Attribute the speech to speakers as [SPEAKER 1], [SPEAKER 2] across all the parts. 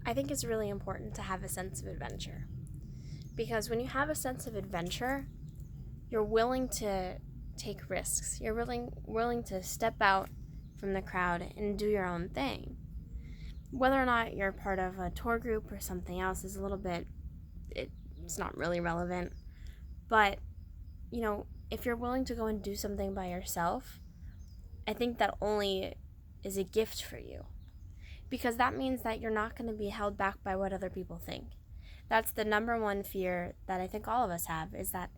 [SPEAKER 1] I think it's really important to have a sense of adventure. Because when you have a sense of adventure, you're willing to take risks. You're willing to step out from the crowd and do your own thing. Whether or not you're part of a tour group or something else is a little bit, it's not really relevant. But, if you're willing to go and do something by yourself, I think that only is a gift for you. Because that means that you're not going to be held back by what other people think. That's the number one fear that I think all of us have, is that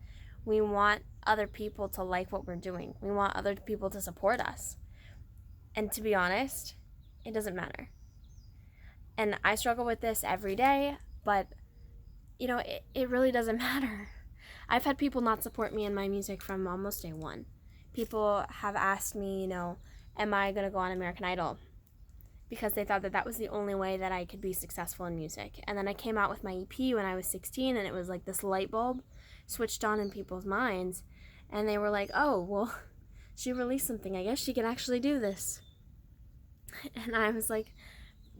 [SPEAKER 1] we want other people to like what we're doing. We want other people to support us. And to be honest, it doesn't matter. And I struggle with this every day, but, it really doesn't matter. I've had people not support me in my music from almost day one. People have asked me, am I going to go on American Idol? Because they thought that that was the only way that I could be successful in music. And then I came out with my EP when I was 16, and it was like this light bulb switched on in people's minds. And they were like, oh, well, she released something. I guess she can actually do this. And I was like,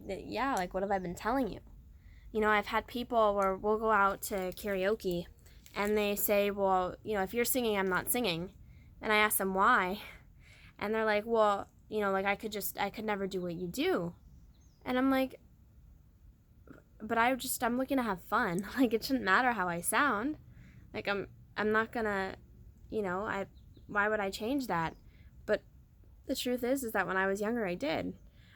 [SPEAKER 1] yeah, like, what have I been telling you? I've had people where we'll go out to karaoke, and they say, well, if you're singing, I'm not singing. And I ask them why. And they're like, well, like I could never do what you do. And I'm like, but I'm looking to have fun. Like, it shouldn't matter how I sound. Like, I'm not gonna, why would I change that? But the truth is that when I was younger, I did.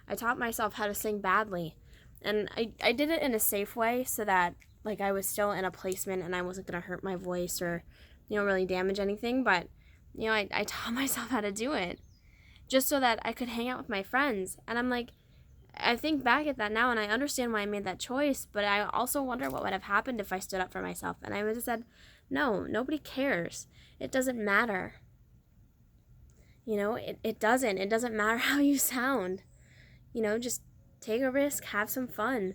[SPEAKER 1] I taught myself how to sing badly. And I did it in a safe way so that, like, I was still in a placement and I wasn't gonna hurt my voice or, really damage anything. But, I taught myself how to do it just so that I could hang out with my friends. And I'm like, I think back at that now and I understand why I made that choice, but I also wonder what would have happened if I stood up for myself. And I would have said, no, nobody cares. It doesn't matter. It doesn't. It doesn't matter how you sound. Just take a risk, have some fun.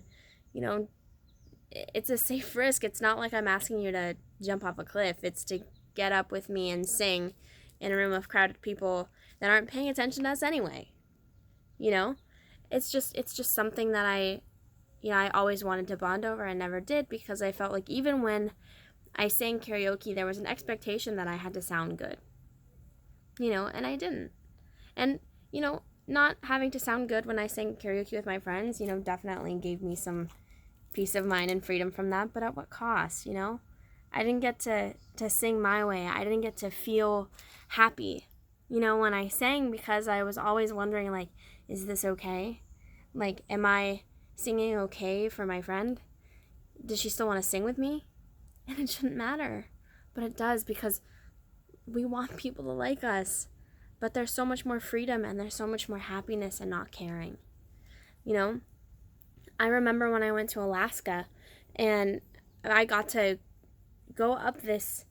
[SPEAKER 1] It's a safe risk. It's not like I'm asking you to jump off a cliff. It's to get up with me and sing in a room of crowded people that aren't paying attention to us anyway. It's just something that I always wanted to bond over and never did, because I felt like even when I sang karaoke, there was an expectation that I had to sound good. And I didn't. And, not having to sound good when I sang karaoke with my friends, definitely gave me some peace of mind and freedom from that, but at what cost, I didn't get to sing my way. I didn't get to feel happy, when I sang, because I was always wondering, like, is this okay? Like, am I singing okay for my friend? Does she still want to sing with me? And it shouldn't matter, but it does, because we want people to like us. But there's so much more freedom and there's so much more happiness in not caring. I remember when I went to Alaska and I got to go up this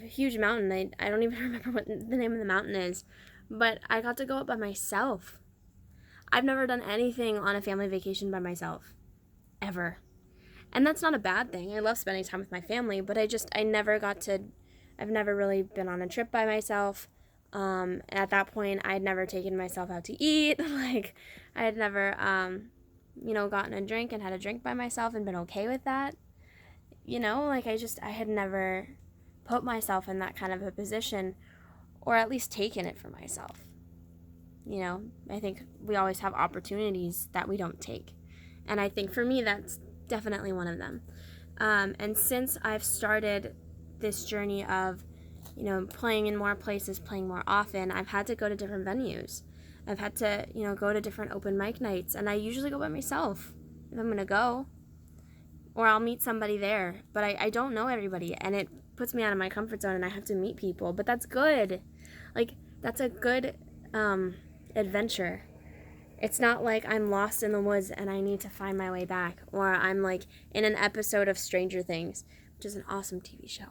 [SPEAKER 1] huge mountain. I don't even remember what the name of the mountain is, but I got to go up by myself. I've never done anything on a family vacation by myself, ever. And that's not a bad thing. I love spending time with my family, but I've never really been on a trip by myself. At that point, I had never taken myself out to eat. Like, I had never, gotten a drink and had a drink by myself and been okay with that. I had never put myself in that kind of a position, or at least taken it for myself. I think we always have opportunities that we don't take. And I think for me, that's definitely one of them. And since I've started this journey of playing in more places, playing more often, I've had to go to different venues. I've had to, go to different open mic nights, and I usually go by myself if I'm going to go, or I'll meet somebody there, but I don't know everybody, and it puts me out of my comfort zone, and I have to meet people, but that's good. Like, that's a good adventure. It's not like I'm lost in the woods and I need to find my way back, or I'm like in an episode of Stranger Things, which is an awesome TV show.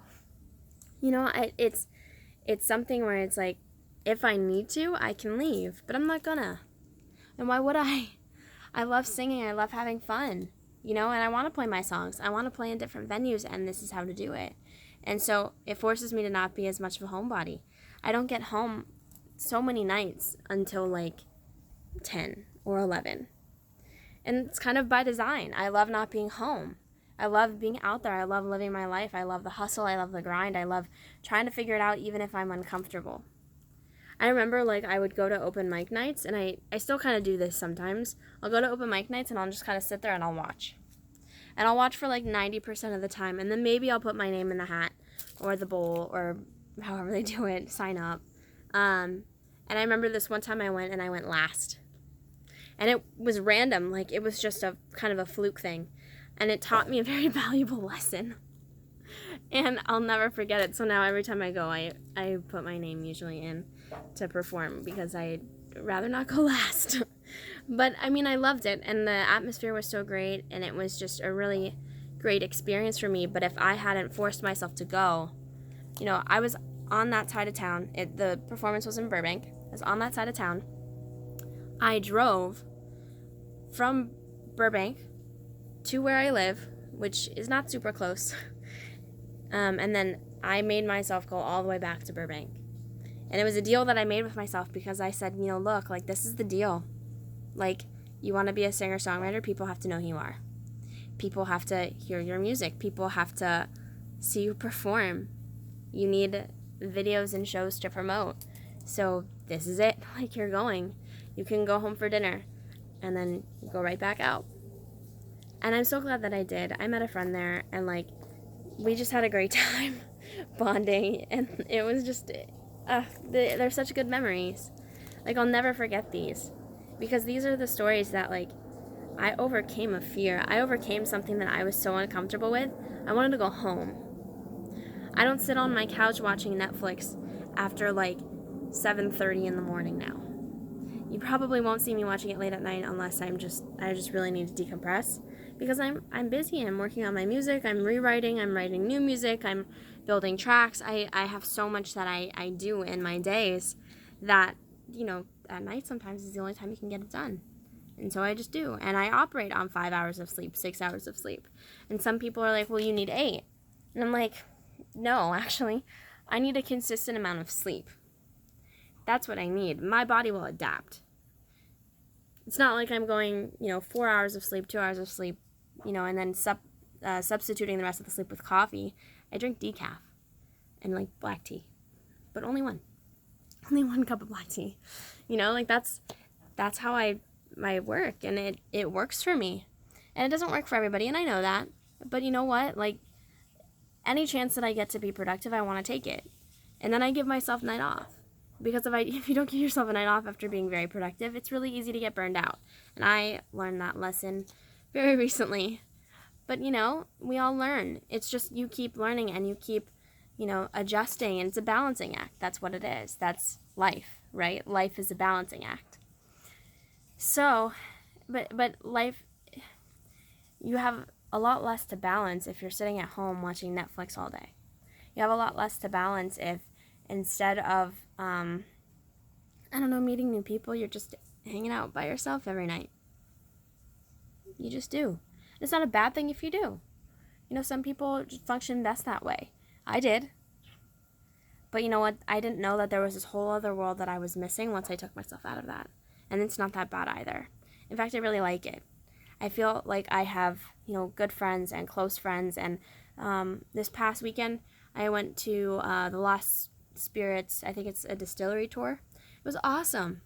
[SPEAKER 1] It's something where it's like, if I need to, I can leave, but I'm not gonna. And why would I? I love singing. I love having fun, and I want to play my songs. I want to play in different venues, and this is how to do it. And so it forces me to not be as much of a homebody. I don't get home so many nights until like 10 or 11. And it's kind of by design. I love not being home. I love being out there. I love living my life. I love the hustle. I love the grind. I love trying to figure it out even if I'm uncomfortable. I remember like I would go to open mic nights, and I still kind of do this sometimes. I'll go to open mic nights and I'll just kind of sit there and I'll watch. And I'll watch for like 90% of the time, and then maybe I'll put my name in the hat or the bowl or however they do it, sign up. And I remember this one time I went last. And it was random, like it was just a kind of a fluke thing. And it taught me a very valuable lesson. And I'll never forget it. So now every time I go, I put my name usually in to perform because I'd rather not go last. But I mean, I loved it, and the atmosphere was so great, and it was just a really great experience for me. But if I hadn't forced myself to go, you know, I was on that side of town. The performance was in Burbank. I was on that side of town. I drove from Burbank to where I live, which is not super close. And then I made myself go all the way back to Burbank. And it was a deal that I made with myself because I said, you know, look, like this is the deal. Like, you want to be a singer-songwriter, people have to know who you are. People have to hear your music. People have to see you perform. You need videos and shows to promote. So this is it. Like, you're going. You can go home for dinner and then go right back out. And I'm so glad that I did. I met a friend there, and like we just had a great time bonding, and it was just they're such good memories. Like, I'll never forget these, because these are the stories that like I overcame a fear. I overcame something that I was so uncomfortable with. I wanted to go home. I don't sit on my couch watching Netflix after like 7:30 in the morning now. You probably won't see me watching it late at night unless I just really need to decompress, because I'm busy. I'm working on my music. I'm rewriting. I'm writing new music. I'm building tracks. I have so much that I do in my days that, you know, at night sometimes is the only time you can get it done. And so I just do. And I operate on 5 hours of sleep, 6 hours of sleep. And some people are like, well, you need 8. And I'm like, no, actually, I need a consistent amount of sleep. That's what I need. My body will adapt. It's not like I'm going, 4 hours of sleep, 2 hours of sleep, and then substituting the rest of the sleep with coffee. I drink decaf and like black tea, but only one cup of black tea. That's how I work, and it works for me. And it doesn't work for everybody, and I know that. But you know what? Like, any chance that I get to be productive, I want to take it. And then I give myself a night off. Because if you don't give yourself a night off after being very productive, it's really easy to get burned out. And I learned that lesson very recently. But, we all learn. It's just you keep learning and you keep, adjusting. And it's a balancing act. That's what it is. That's life, right? Life is a balancing act. So, but life, you have a lot less to balance if you're sitting at home watching Netflix all day. You have a lot less to balance if instead of, meeting new people, you're just hanging out by yourself every night. You just do. It's not a bad thing if you do. Some people just function best that way. I did. But you know what? I didn't know that there was this whole other world that I was missing once I took myself out of that. And it's not that bad either. In fact, I really like it. I feel like I have, good friends and close friends. And this past weekend, I went to the Lost Spirits, I think it's a distillery tour. It was awesome.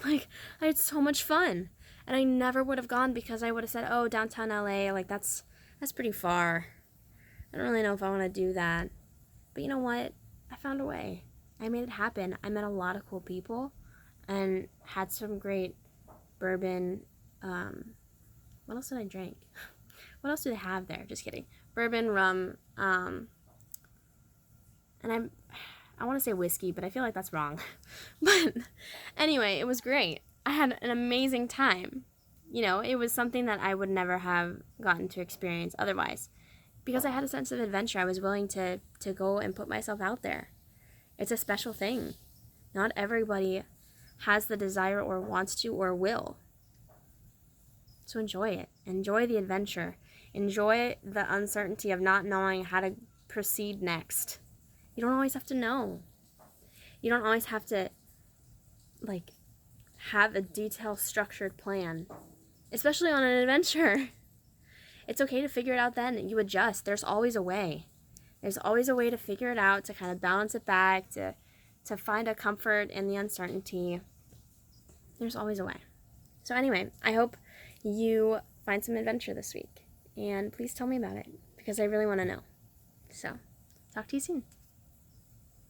[SPEAKER 1] Like, I had so much fun. And I never would have gone because I would have said, oh, downtown LA, like that's pretty far. I don't really know if I want to do that. But you know what? I found a way. I made it happen. I met a lot of cool people and had some great bourbon. What else did I drink? What else do they have there? Just kidding. Bourbon, rum, and I want to say whiskey, but I feel like that's wrong. But anyway, it was great. I had an amazing time. It was something that I would never have gotten to experience otherwise. Because I had a sense of adventure, I was willing to go and put myself out there. It's a special thing. Not everybody has the desire or wants to or will. So enjoy it. Enjoy the adventure. Enjoy the uncertainty of not knowing how to proceed next. You don't always have to know. You don't always have to, have a detailed, structured plan. especially on an adventure. It's okay to figure it out then. You adjust. There's always a way. There's always a way to figure it out, to kind of balance it back, to find a comfort in the uncertainty. There's always a way. So anyway, I hope you find some adventure this week. And please tell me about it, because I really want to know. So, talk to you soon.